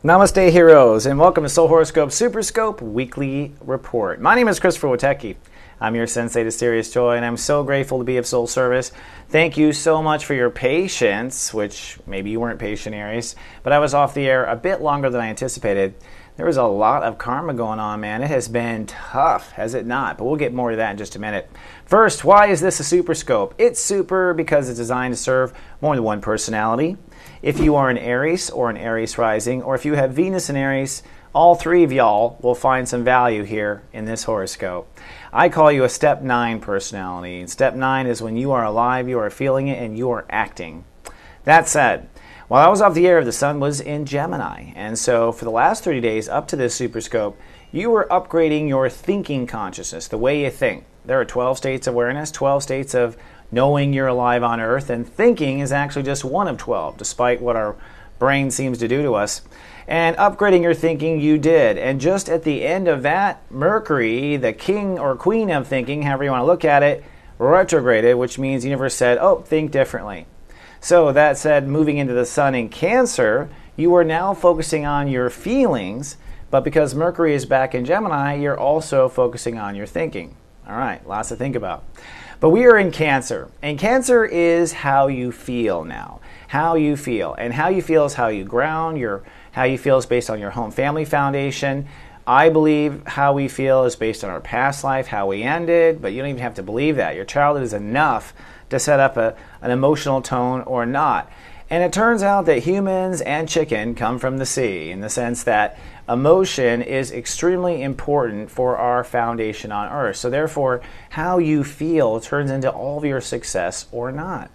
Namaste, heroes, and welcome to Soul Horoscope SuperScope Weekly Report. My name is Witecki. I'm your Sensei to Sirius Joy, and I'm so grateful to be of soul service. Thank you so much for your patience, which maybe you weren't patient, Aries, but I was off the air a bit longer than I anticipated. There was a lot of karma going on, man. It has been tough, has it not? But we'll get more to that in just a minute. First, why is this a SuperScope? It's super because it's designed to serve more than one personality. If you are an Aries or an Aries Rising, or if you have Venus in Aries, all three of y'all will find some value here in this horoscope. I call you a Step 9 personality. And Step 9 is when you are alive, you are feeling it, and you are acting. That said, while I was off the air, the sun was in Gemini. And so for the last 30 days up to this SuperScope, you were upgrading your thinking consciousness, the way you think. There are 12 states of awareness, 12 states of knowing you're alive on Earth, and thinking is actually just one of 12, despite what our brain seems to do to us. And upgrading your thinking, you did. And just at the end of that, Mercury, the king or queen of thinking, however you want to look at it, retrograded, which means the universe said, oh, think differently. So that said, moving into the sun in Cancer, you are now focusing on your feelings, but because Mercury is back in Gemini, you're also focusing on your thinking. All right, lots to think about. But we are in Cancer, and Cancer is how you feel now. How you feel. And how you feel is how you ground. How you feel is based on your home family foundation. I believe how we feel is based on our past life, how we ended, but you don't even have to believe that. Your childhood is enough to set up an emotional tone or not. And it turns out that humans and chicken come from the sea, in the sense that emotion is extremely important for our foundation on Earth. So therefore, how you feel turns into all of your success or not.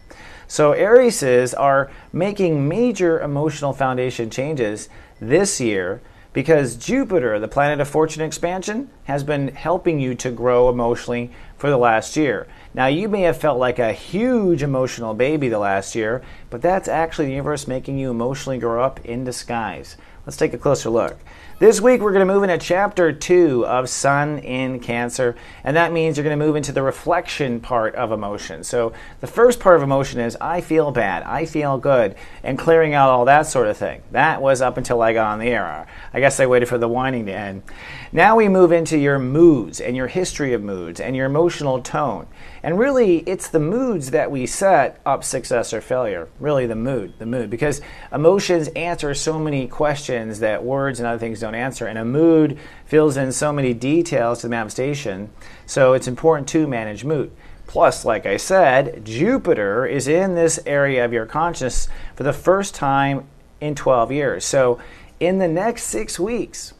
So Arieses are making major emotional foundation changes this year because Jupiter, the planet of fortune expansion, has been helping you to grow emotionally for the last year. Now, you may have felt like a huge emotional baby the last year, but that's actually the universe making you emotionally grow up in disguise. Let's take a closer look. This week, we're going to move into Chapter 2 of Sun in Cancer, and that means you're going to move into the reflection part of emotion. So the first part of emotion is, I feel bad, I feel good, and clearing out all that sort of thing. That was up until I got on the air. I guess I waited for the whining to end. Now we move into your moods and your history of moods and your emotional tone. And really, it's the moods that we set up success or failure. Really, the mood. Because emotions answer so many questions that words and other things don't answer. And a mood fills in so many details to the manifestation. So it's important to manage mood. Plus, like I said, Jupiter is in this area of your consciousness for the first time in 12 years. So in the next 6 weeks,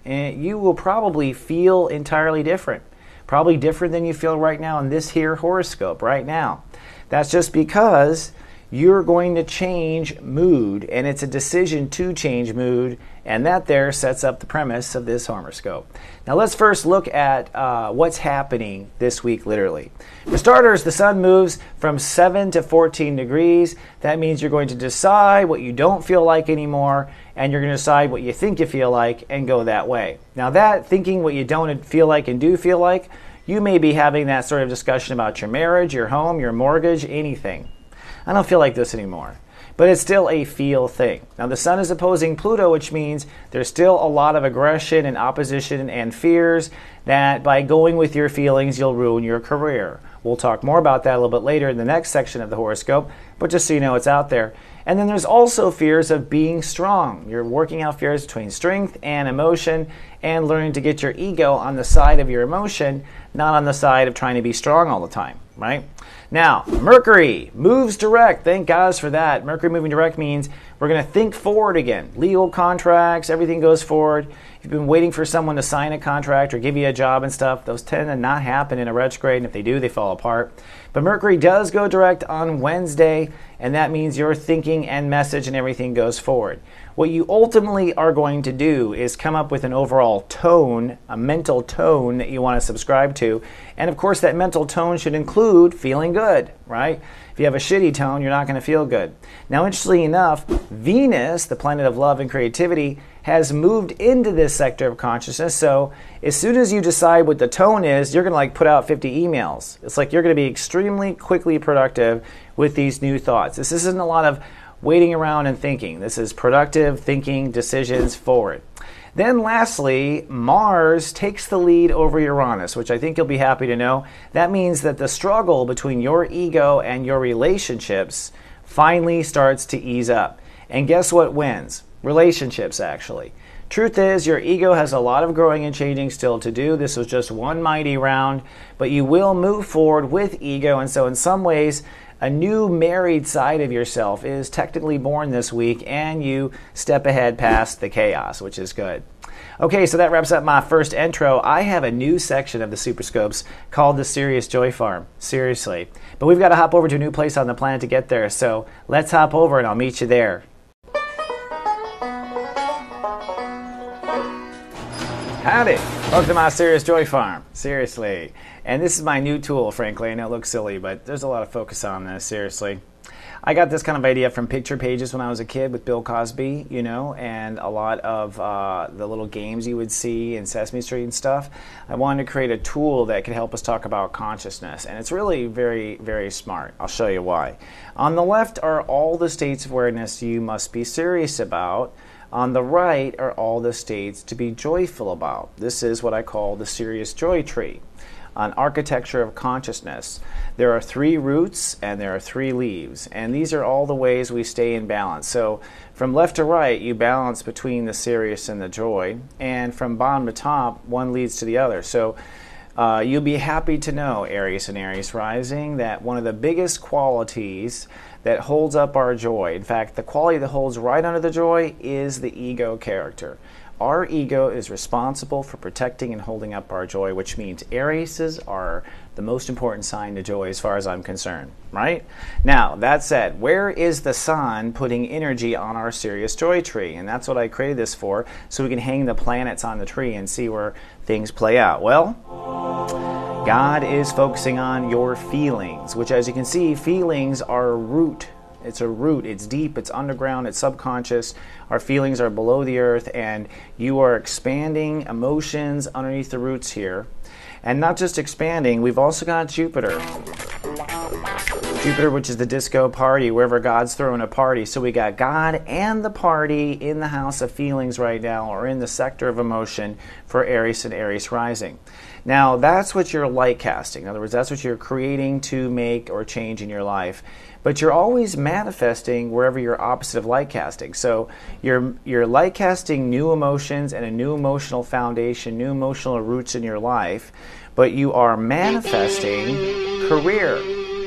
you will probably feel entirely different. Probably different than you feel right now in this here horoscope right now. That's just because you're going to change mood, and it's a decision to change mood, and that there sets up the premise of this horoscope. Now let's first look at what's happening this week literally. For starters, the sun moves from 7 to 14 degrees. That means you're going to decide what you don't feel like anymore, and you're going to decide what you think you feel like and go that way. Now that thinking what you don't feel like and do feel like, you may be having that sort of discussion about your marriage, your home, your mortgage, anything. I don't feel like this anymore. But it's still a feel thing. Now the sun is opposing Pluto, which means there's still a lot of aggression and opposition and fears that by going with your feelings, you'll ruin your career. We'll talk more about that a little bit later in the next section of the horoscope, but just so you know it's out there. And then there's also fears of being strong. You're working out fears between strength and emotion and learning to get your ego on the side of your emotion, not on the side of trying to be strong all the time, right? Now, Mercury moves direct. Thank God for that. Mercury moving direct means we're going to think forward again. Legal contracts, everything goes forward. If you've been waiting for someone to sign a contract or give you a job and stuff, those tend to not happen in a retrograde, and if they do, they fall apart. But Mercury does go direct on Wednesday, and that means your thinking and message and everything goes forward. What you ultimately are going to do is come up with an overall tone, a mental tone that you want to subscribe to. And of course, that mental tone should include feeling good, right? If you have a shitty tone, you're not going to feel good. Now, interestingly enough, Venus, the planet of love and creativity, has moved into this sector of consciousness. So as soon as you decide what the tone is, you're going to put out 50 emails. It's like you're going to be extremely quickly productive with these new thoughts. This isn't a lot of waiting around and thinking. This is productive thinking, decisions forward. Then lastly, Mars takes the lead over Uranus, which I think you'll be happy to know. That means that the struggle between your ego and your relationships finally starts to ease up. And guess what wins? Relationships, actually. Truth is, your ego has a lot of growing and changing still to do. This was just one mighty round, but you will move forward with ego. And so in some ways, a new married side of yourself is technically born this week, and you step ahead past the chaos, which is good. Okay, so that wraps up my first intro. I have a new section of the SuperScopes called the Sirius Joy Farm. Seriously. But we've got to hop over to a new place on the planet to get there, so let's hop over and I'll meet you there. Howdy! Welcome to my Sirius Joy Farm. Seriously. And this is my new tool, frankly. I know it looks silly, but there's a lot of focus on this, seriously. I got this kind of idea from picture pages when I was a kid with Bill Cosby, you know, and a lot of the little games you would see in Sesame Street and stuff. I wanted to create a tool that could help us talk about consciousness, and it's really very, very smart. I'll show you why. On the left are all the states of awareness you must be serious about. On the right are all the states to be joyful about. This is what I call the Sirius Joy Tree, an architecture of consciousness. There are 3 roots and there are 3 leaves, and these are all the ways we stay in balance. So from left to right, you balance between the Sirius and the joy, and from bottom to top, one leads to the other. So you'll be happy to know, Aries and Aries Rising, that one of the biggest qualities that holds up our joy, in fact, the quality that holds right under the joy, is the ego character. Our ego is responsible for protecting and holding up our joy, which means Aries are the most important sign to joy as far as I'm concerned, right? Now, that said, where is the sun putting energy on our Sirius Joy Tree? And that's what I created this for, so we can hang the planets on the tree and see where things play out. Well, God is focusing on your feelings, which, as you can see, feelings are a root. It's a root. It's deep. It's underground. It's subconscious. Our feelings are below the earth, and you are expanding emotions underneath the roots here. And not just expanding, we've also got Jupiter. Jupiter, which is the disco party, wherever God's throwing a party. So we got God and the party in the house of feelings right now, or in the sector of emotion for Aries and Aries Rising. Now, that's what you're light casting. In other words, that's what you're creating to make or change in your life. But you're always manifesting wherever you're opposite of light casting. So you're light casting new emotions and a new emotional foundation, new emotional roots in your life, but you are manifesting career,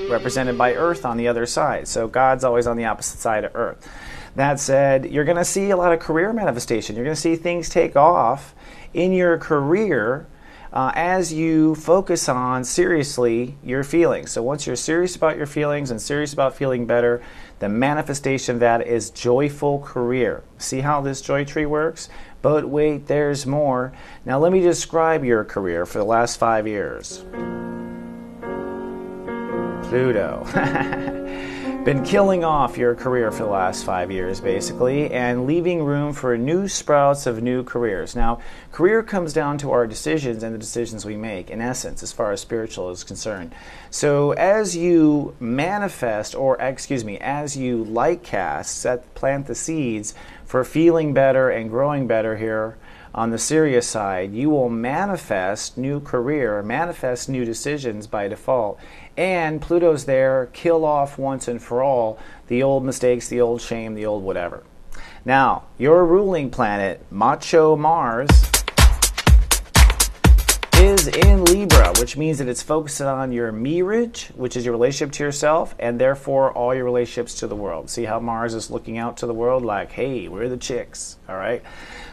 represented by Earth on the other side. So God's always on the opposite side of Earth. That said, you're going to see a lot of career manifestation. You're going to see things take off in your career as you focus on seriously your feelings. So once you're serious about your feelings and serious about feeling better, the manifestation of that is joyful career. See how this joy tree works? But wait, there's more. Now let me describe your career for the last 5 years. Pluto. Been killing off your career for the last 5 years, basically, and leaving room for new sprouts of new careers. Now, career comes down to our decisions and the decisions we make, in essence, as far as spiritual is concerned. So as you manifest, or as you light cast, plant the seeds for feeling better and growing better here on the Sirius side, you will manifest new career, manifest new decisions by default. And Pluto's there, kill off once and for all the old mistakes, the old shame, the old whatever. Now, your ruling planet, Macho Mars, is is in Libra, which means that it's focused on your marriage, which is your relationship to yourself, and therefore all your relationships to the world. See how Mars is looking out to the world like, hey, we're the chicks, all right?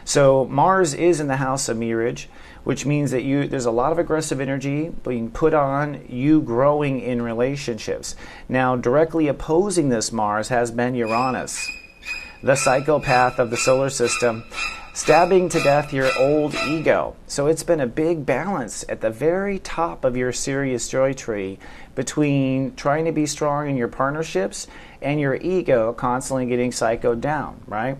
So Mars is in the house of marriage, which means that there's a lot of aggressive energy being put on you growing in relationships. Now, directly opposing this Mars has been Uranus, the psychopath of the solar system, stabbing to death your old ego. So it's been a big balance at the very top of your Sirius joy tree between trying to be strong in your partnerships and your ego constantly getting psychoed down, right?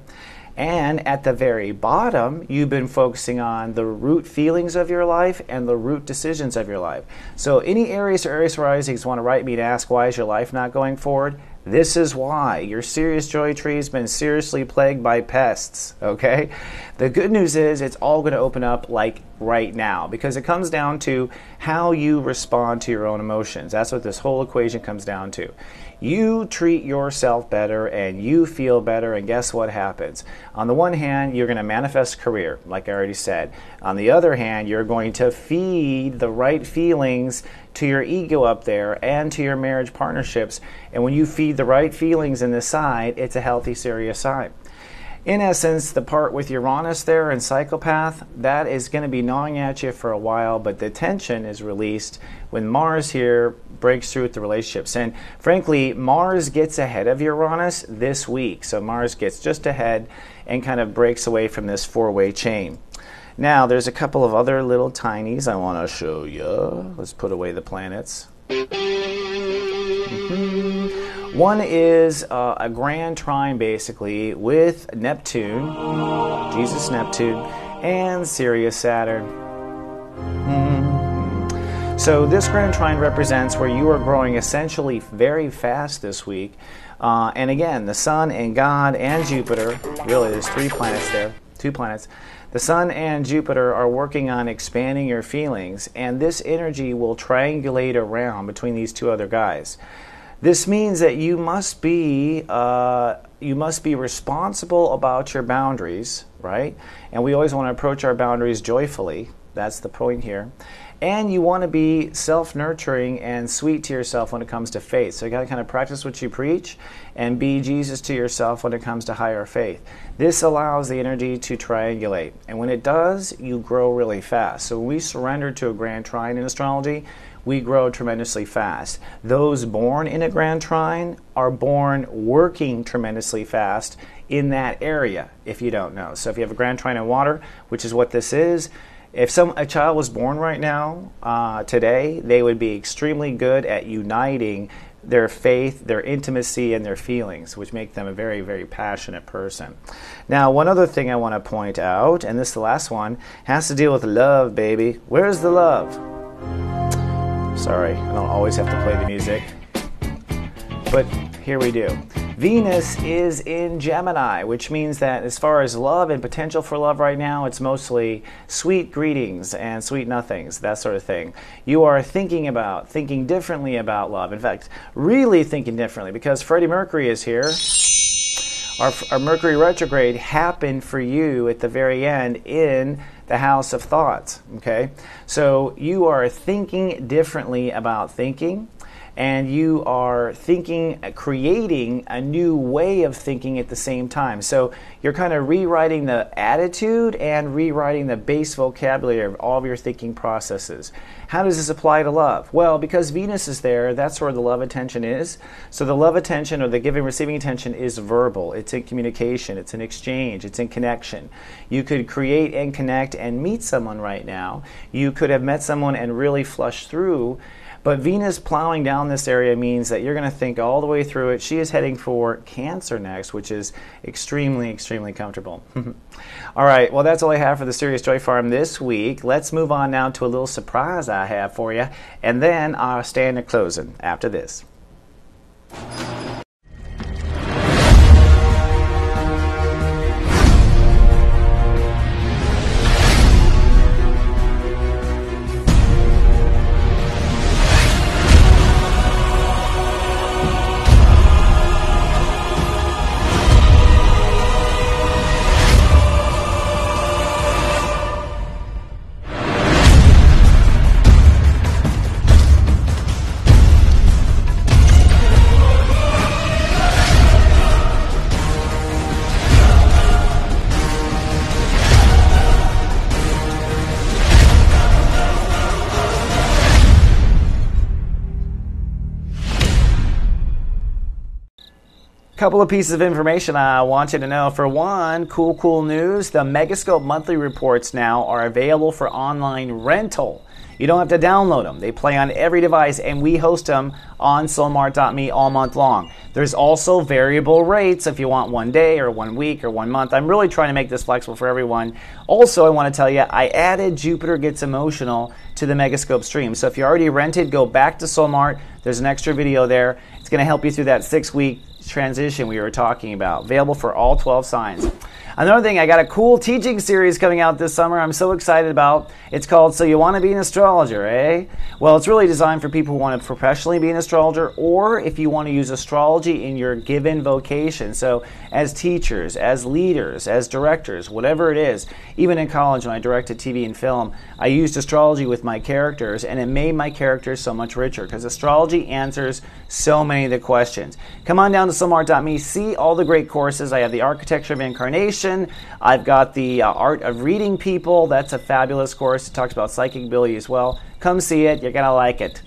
And at the very bottom, you've been focusing on the root feelings of your life and the root decisions of your life. So any Aries or Aries Risings want to write me to ask, why is your life not going forward? This is why. Your Sirius joy tree has been seriously plagued by pests, okay? The good news is it's all going to open up like right now, because it comes down to how you respond to your own emotions. That's what this whole equation comes down to. You treat yourself better and you feel better, and guess what happens? On the one hand, you're going to manifest career, like I already said. On the other hand, you're going to feed the right feelings to your ego up there and to your marriage partnerships. And when you feed the right feelings in this side, it's a healthy, serious side. In essence, the part with Uranus there and psychopath, that is going to be gnawing at you for a while, but the tension is released when Mars here breaks through with the relationships. And frankly, Mars gets ahead of Uranus this week. So Mars gets just ahead and kind of breaks away from this four-way chain. Now, there's a couple of other little tinies I want to show you. Let's put away the planets. One is a grand trine, basically, with Neptune, Jesus Neptune, and Sirius Saturn. So this grand trine represents where you are growing essentially very fast this week. And again, the Sun and God and Jupiter, really there's 3 planets there, 2 planets. The Sun and Jupiter are working on expanding your feelings, and this energy will triangulate around between these 2 other guys. This means that you must be responsible about your boundaries, right? And we always want to approach our boundaries joyfully. That's the point here. And you want to be self-nurturing and sweet to yourself when it comes to faith. So you got to kind of practice what you preach and be Jesus to yourself when it comes to higher faith. This allows the energy to triangulate. And when it does, you grow really fast. So when we surrender to a grand trine in astrology, we grow tremendously fast. Those born in a grand trine are born working tremendously fast in that area, if you don't know. So if you have a grand trine in water, which is what this is, if a child was born right now, today, they would be extremely good at uniting their faith, their intimacy, and their feelings, which make them a very, very passionate person. Now, one other thing I want to point out, and this is the last one, has to deal with love, baby. Where's the love? Sorry, I don't always have to play the music, but here we do. Venus is in Gemini, which means that as far as love and potential for love right now, it's mostly sweet greetings and sweet nothings, that sort of thing. You are thinking differently about love. In fact, really thinking differently, because Freddie Mercury is here. Our Mercury retrograde happened for you at the very end in the house of thoughts, okay? So you are thinking differently about thinking, and you are creating a new way of thinking at the same time. So you're kind of rewriting the attitude and rewriting the base vocabulary of all of your thinking processes. How does this apply to love? Well, because Venus is there, that's where the love attention is. So the love attention, or the giving receiving attention, is verbal. It's in communication, it's in exchange, it's in connection. You could create and connect and meet someone right now. You could have met someone and really flushed through. But Venus plowing down this area means that you're going to think all the way through it. She is heading for Cancer next, which is extremely, extremely comfortable. All right, well, that's all I have for the Sirius Joy Farm this week. Let's move on now to a little surprise I have for you, and then our standard closing after this. Couple of pieces of information I want you to know. For one, cool news. The Megascope monthly reports now are available for online rental. You don't have to download them. They play on every device, and we host them on soulmart.me all month long. There's also variable rates if you want 1 day or 1 week or 1 month. I'm really trying to make this flexible for everyone. Also, I want to tell you, I added Jupiter Gets Emotional to the Megascope stream. So if you already rented, go back to Soulmart. There's an extra video there. It's going to help you through that 6-week transition we were talking about. Available for all 12 signs. Another thing, I got a cool teaching series coming out this summer I'm so excited about. It's called So You Want to Be an Astrologer, eh? Well, it's really designed for people who want to professionally be an astrologer, or if you want to use astrology in your given vocation. So as teachers, as leaders, as directors, whatever it is. Even in college when I directed TV and film, I used astrology with my characters, and it made my characters so much richer because astrology answers so many of the questions. Come on down to soulmart.me, see all the great courses. I have the Architecture of Incarnation. I've got the Art of Reading People. That's a fabulous course. It talks about psychic ability as well. Come see it. You're going to like it.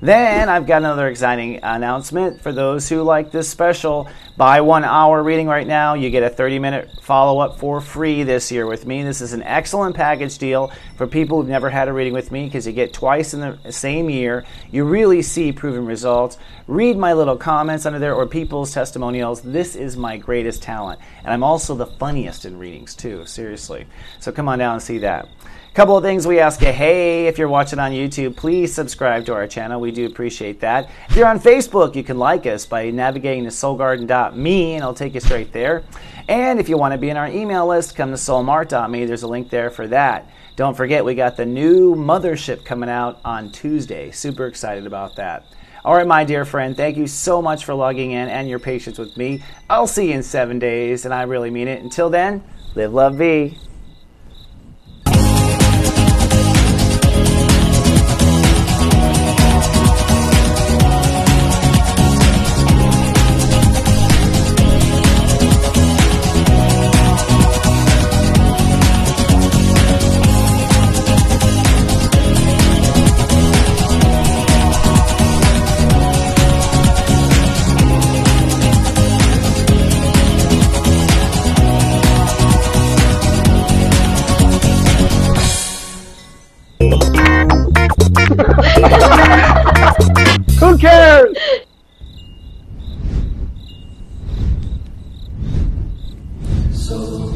Then I've got another exciting announcement for those who like this special. Buy 1 hour reading right now. You get a 30-minute follow-up for free this year with me. This is an excellent package deal for people who've never had a reading with me because you get twice in the same year. You really see proven results. Read my little comments under there or people's testimonials. This is my greatest talent. And I'm also the funniest in readings too, seriously. So come on down and see that. Couple of things we ask you. Hey, if you're watching on YouTube, please subscribe to our channel. We do appreciate that. If you're on Facebook, you can like us by navigating to soulgarden.me, and I'll take you straight there. And if you want to be in our email list, come to soulmart.me. There's a link there for that. Don't forget, we got the new mothership coming out on Tuesday. Super excited about that. All right, my dear friend, thank you so much for logging in and your patience with me. I'll see you in 7 days, and I really mean it. Until then, live, love, be. Who cares? So